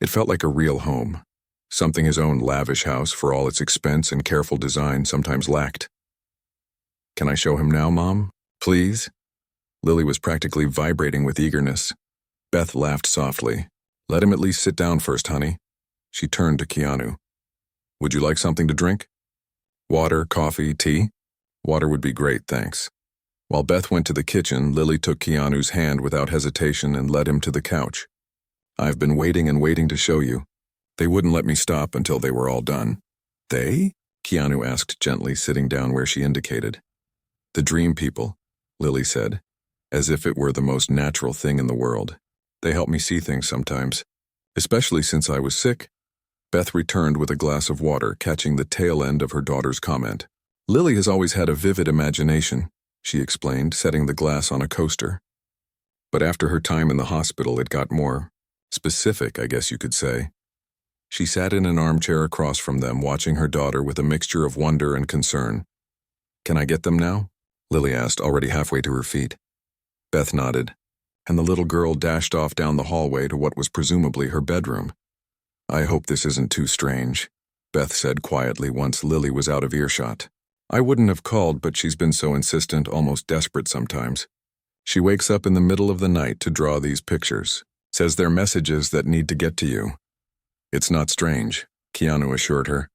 It felt like a real home, something his own lavish house, for all its expense and careful design, sometimes lacked. "Can I show him now, Mom? Please?" Lily was practically vibrating with eagerness. Beth laughed softly. "Let him at least sit down first, honey." She turned to Keanu. "Would you like something to drink? Water, coffee, tea?" "Water would be great, thanks." While Beth went to the kitchen, Lily took Keanu's hand without hesitation and led him to the couch. "I've been waiting and waiting to show you. They wouldn't let me stop until they were all done." "They?" Keanu asked gently, sitting down where she indicated. "The dream people," Lily said, as if it were the most natural thing in the world. "They help me see things sometimes, especially since I was sick." Beth returned with a glass of water, catching the tail end of her daughter's comment. "Lily has always had a vivid imagination," she explained, setting the glass on a coaster. "But after her time in the hospital, it got more specific, I guess you could say." She sat in an armchair across from them, watching her daughter with a mixture of wonder and concern. "Can I get them now?" Lily asked, already halfway to her feet. Beth nodded, and the little girl dashed off down the hallway to what was presumably her bedroom. "I hope this isn't too strange," Beth said quietly once Lily was out of earshot. "I wouldn't have called, but she's been so insistent, almost desperate sometimes. She wakes up in the middle of the night to draw these pictures. Says they're messages that need to get to you." "It's not strange," Keanu assured her,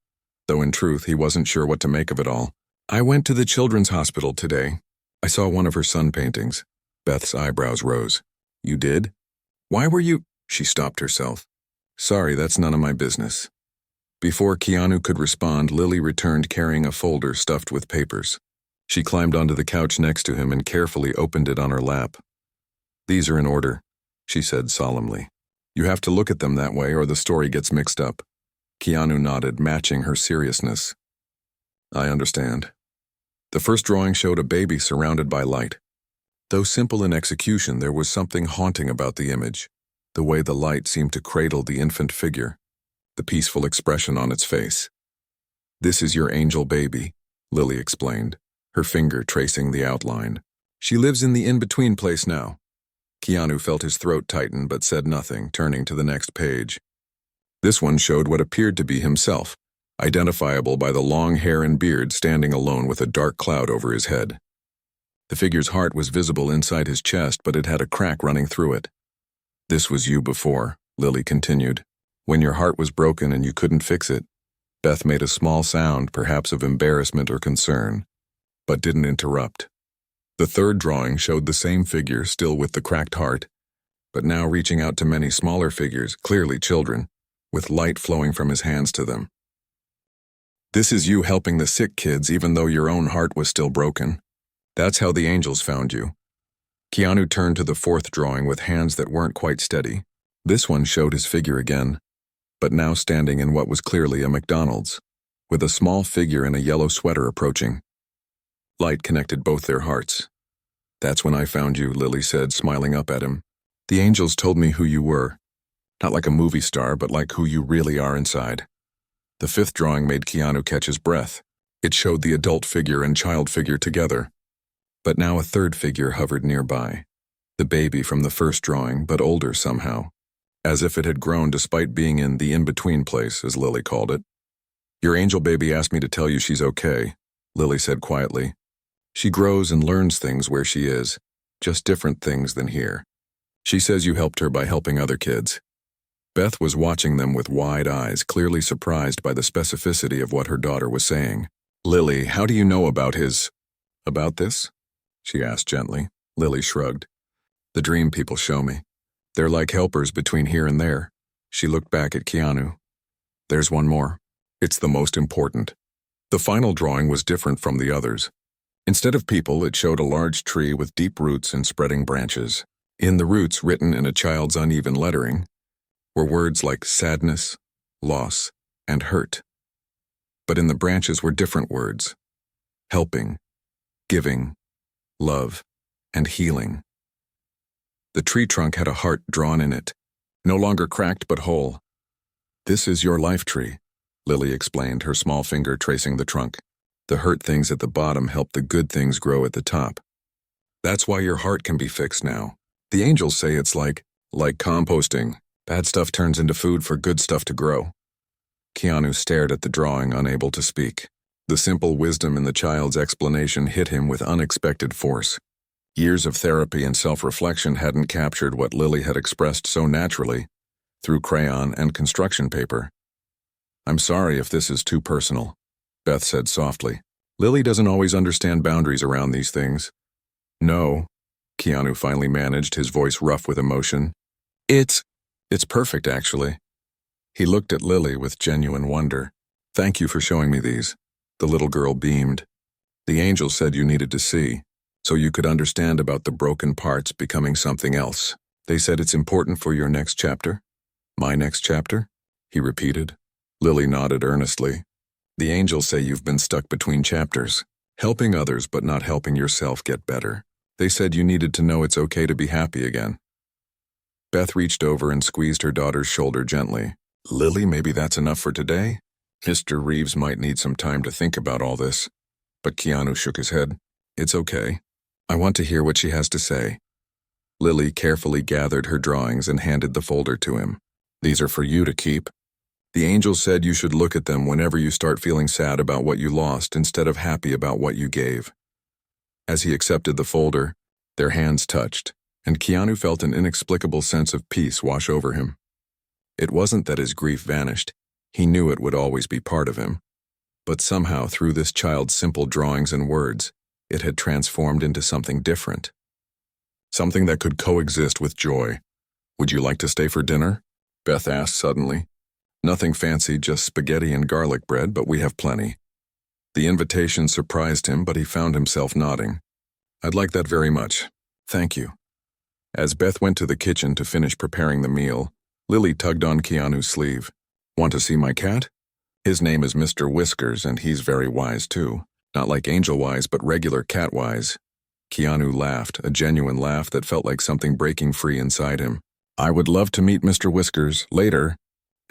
though in truth he wasn't sure what to make of it all. "I went to the children's hospital today. I saw one of her sun paintings." Beth's eyebrows rose. "You did? Why were you—" She stopped herself. "Sorry, that's none of my business." Before Keanu could respond, Lily returned carrying a folder stuffed with papers. She climbed onto the couch next to him and carefully opened it on her lap. "These are in order," she said solemnly. "You have to look at them that way or the story gets mixed up." Keanu nodded, matching her seriousness. "I understand." The first drawing showed a baby surrounded by light. Though simple in execution, there was something haunting about the image, the way the light seemed to cradle the infant figure, the peaceful expression on its face. "This is your angel baby," Lily explained, her finger tracing the outline. "She lives in the in-between place now." Keanu felt his throat tighten but said nothing, turning to the next page. This one showed what appeared to be himself, identifiable by the long hair and beard, standing alone with a dark cloud over his head. The figure's heart was visible inside his chest, but it had a crack running through it. "This was you before," Lily continued. "When your heart was broken and you couldn't fix it." Beth made a small sound, perhaps of embarrassment or concern, but didn't interrupt. The third drawing showed the same figure, still with the cracked heart, but now reaching out to many smaller figures, clearly children, with light flowing from his hands to them. "This is you helping the sick kids even though your own heart was still broken. That's how the angels found you." Keanu turned to the fourth drawing with hands that weren't quite steady. This one showed his figure again, but now standing in what was clearly a McDonald's, with a small figure in a yellow sweater approaching. Light connected both their hearts. "That's when I found you," Lily said, smiling up at him. "The angels told me who you were. Not like a movie star, but like who you really are inside." The fifth drawing made Keanu catch his breath. It showed the adult figure and child figure together. But now a third figure hovered nearby. The baby from the first drawing, but older somehow, as if it had grown despite being in the in-between place, as Lily called it. "Your angel baby asked me to tell you she's okay," Lily said quietly. "She grows and learns things where she is, just different things than here. She says you helped her by helping other kids." Beth was watching them with wide eyes, clearly surprised by the specificity of what her daughter was saying. "Lily, how do you know about this?" she asked gently. Lily shrugged. "The dream people show me. They're like helpers between here and there." She looked back at Keanu. "There's one more. It's the most important." The final drawing was different from the others. Instead of people, it showed a large tree with deep roots and spreading branches. In the roots, written in a child's uneven lettering, were words like sadness, loss, and hurt. But in the branches were different words: helping, giving, love, and healing. The tree trunk had a heart drawn in it, no longer cracked but whole. "This is your life tree," Lily explained, her small finger tracing the trunk. The hurt things at the bottom help the good things grow at the top. That's why your heart can be fixed now. The angels say it's like composting. Bad stuff turns into food for good stuff to grow. Keanu stared at the drawing, unable to speak. The simple wisdom in the child's explanation hit him with unexpected force. Years of therapy and self-reflection hadn't captured what Lily had expressed so naturally, through crayon and construction paper. "I'm sorry if this is too personal," Beth said softly. "Lily doesn't always understand boundaries around these things." "No," Keanu finally managed, his voice rough with emotion. It's perfect, actually." He looked at Lily with genuine wonder. "Thank you for showing me these." The little girl beamed. "The angel said you needed to see, so you could understand about the broken parts becoming something else. They said it's important for your next chapter." "My next chapter?" he repeated. Lily nodded earnestly. "The angels say you've been stuck between chapters, helping others but not helping yourself get better. They said you needed to know it's okay to be happy again." Beth reached over and squeezed her daughter's shoulder gently. "Lily, maybe that's enough for today? Mr. Reeves might need some time to think about all this." But Keanu shook his head. "It's okay. I want to hear what she has to say." Lily carefully gathered her drawings and handed the folder to him. "These are for you to keep. The angel said you should look at them whenever you start feeling sad about what you lost instead of happy about what you gave." As he accepted the folder, their hands touched, and Keanu felt an inexplicable sense of peace wash over him. It wasn't that his grief vanished. He knew it would always be part of him. But somehow, through this child's simple drawings and words, it had transformed into something different. Something that could coexist with joy. "Would you like to stay for dinner?" Beth asked suddenly. "Nothing fancy, just spaghetti and garlic bread, but we have plenty." The invitation surprised him, but he found himself nodding. "I'd like that very much. Thank you." As Beth went to the kitchen to finish preparing the meal, Lily tugged on Keanu's sleeve. "Want to see my cat? His name is Mr. Whiskers, and he's very wise too. Not like angel-wise, but regular cat-wise." Keanu laughed, a genuine laugh that felt like something breaking free inside him. "I would love to meet Mr. Whiskers later."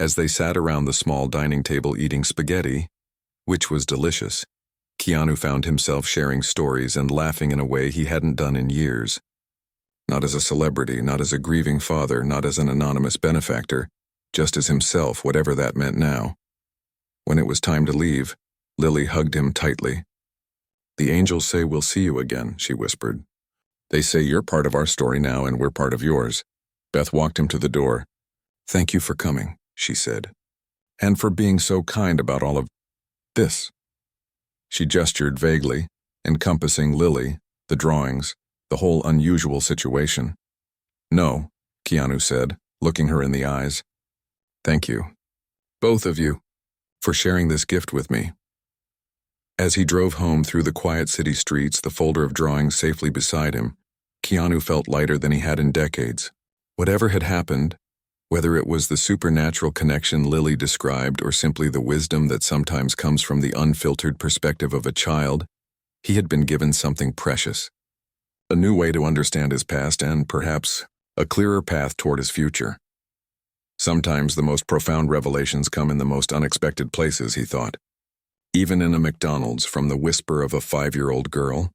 As they sat around the small dining table eating spaghetti, which was delicious, Keanu found himself sharing stories and laughing in a way he hadn't done in years. Not as a celebrity, not as a grieving father, not as an anonymous benefactor, just as himself, whatever that meant now. When it was time to leave, Lily hugged him tightly. "The angels say we'll see you again," she whispered. "They say you're part of our story now and we're part of yours." Beth walked him to the door. "Thank you for coming," she said. "And for being so kind about all of this." She gestured vaguely, encompassing Lily, the drawings, the whole unusual situation. "No," Keanu said, looking her in the eyes. "Thank you, both of you, for sharing this gift with me." As he drove home through the quiet city streets, the folder of drawings safely beside him, Keanu felt lighter than he had in decades. Whatever had happened, whether it was the supernatural connection Lily described or simply the wisdom that sometimes comes from the unfiltered perspective of a child, he had been given something precious. A new way to understand his past and, perhaps, a clearer path toward his future. Sometimes the most profound revelations come in the most unexpected places, he thought. Even in a McDonald's, from the whisper of a 5-year-old girl.